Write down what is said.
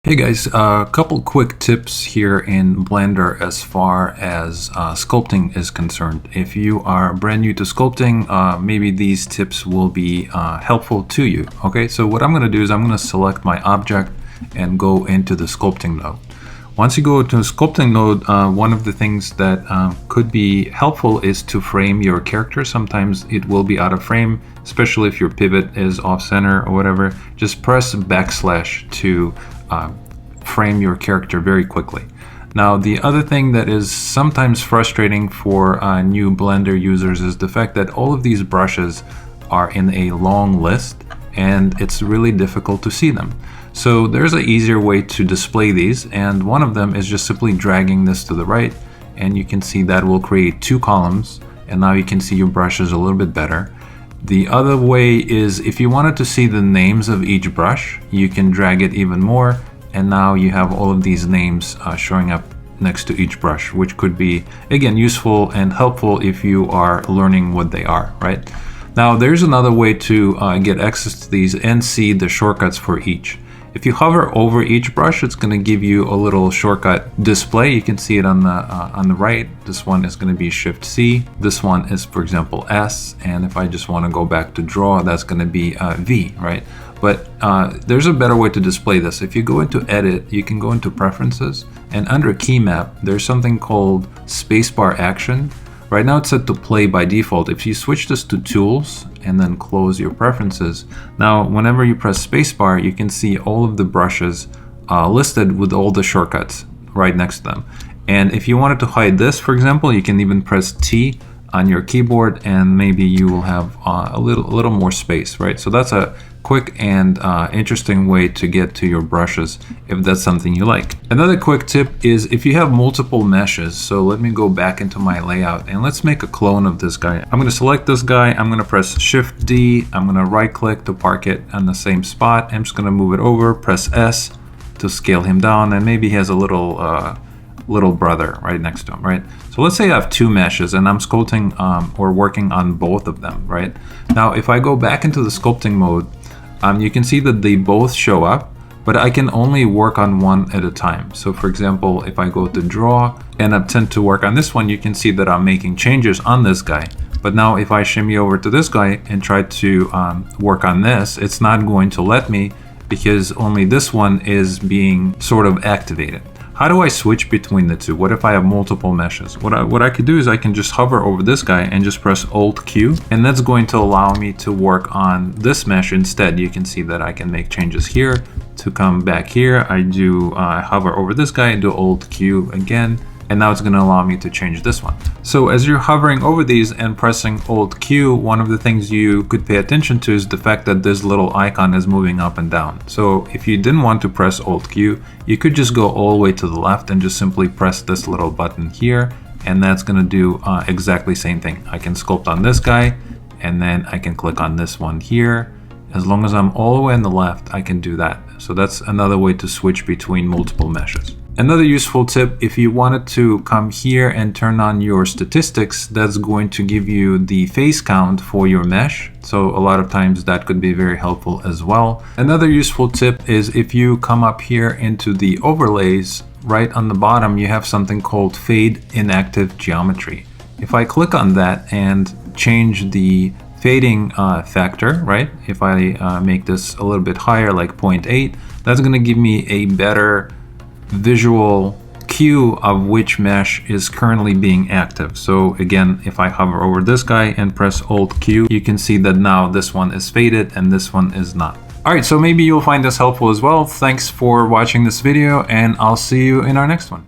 Hey guys, a couple quick tips here in Blender as far as sculpting is concerned. If you are brand new to sculpting, maybe these tips will be helpful to you. Okay, so what I'm going to do is I'm going to select my object and go into the sculpting node. Once you go to the sculpting node, one of the things that could be helpful is to frame your character. Sometimes it will be out of frame, especially if your pivot is off center or whatever. Just press backslash to frame your character very quickly. Now, the other thing that is sometimes frustrating for new Blender users is the fact that all of these brushes are in a long list and it's really difficult to see them. So there's an easier way to display these, and one of them is just simply dragging this to the right, and you can see that will create two columns, and now you can see your brushes a little bit better. The other way is if you wanted to see the names of each brush, you can drag it even more, and now you have all of these names showing up next to each brush, which could be, again, useful and helpful if you are learning what they are, right? Now, there's another way to get access to these and see the shortcuts for each. If you hover over each brush, it's going to give you a little shortcut display. You can see it on the right. This one is going to be Shift C. This one is, for example, S. And if I just want to go back to draw, that's going to be V, right? But there's a better way to display this. If you go into Edit, you can go into Preferences, and under Key Map, there's something called Spacebar Action. Right now it's set to play by default. If you switch this to Tools and then close your preferences, now whenever you press spacebar, you can see all of the brushes listed with all the shortcuts right next to them. And if you wanted to hide this, for example, you can even press T on your keyboard and maybe you will have a little more space, right? So that's a quick and interesting way to get to your brushes if that's something you like. Another quick tip is if you have multiple meshes, so let me go back into my layout and let's make a clone of this guy. I'm going to select this guy, I'm going to press Shift D, I'm going to right click to park it on the same spot. I'm just going to move it over, press S to scale him down, and maybe he has a little brother right next to him, right? So let's say I have two meshes and I'm sculpting or working on both of them, right? Now, if I go back into the sculpting mode, you can see that they both show up, but I can only work on one at a time. So for example, if I go to draw and attempt to work on this one, you can see that I'm making changes on this guy. But now if I shimmy over to this guy and try to work on this, it's not going to let me because only this one is being sort of activated. How do I switch between the two? What if I have multiple meshes? What I could do is I can just hover over this guy and just press Alt Q, and that's going to allow me to work on this mesh instead. You can see that I can make changes here. To come back here, I hover over this guy and do Alt Q again, and now it's going to allow me to change this one. So as you're hovering over these and pressing Alt Q, one of the things you could pay attention to is the fact that this little icon is moving up and down. So if you didn't want to press Alt Q, you could just go all the way to the left and just simply press this little button here, and that's going to do exactly the same thing. I can sculpt on this guy, and then I can click on this one here. As long as I'm all the way on the left, I can do that. So that's another way to switch between multiple meshes. Another useful tip, if you wanted to come here and turn on your statistics, that's going to give you the face count for your mesh. So a lot of times that could be very helpful as well. Another useful tip is if you come up here into the overlays, right on the bottom, you have something called Fade Inactive Geometry. If I click on that and change the fading factor, right? If I make this a little bit higher, like 0.8, that's going to give me a better visual cue of which mesh is currently being active. So again, if I hover over this guy and press Alt Q, you can see that now this one is faded and this one is not. All right, so maybe you'll find this helpful as well. Thanks for watching this video, and I'll see you in our next one.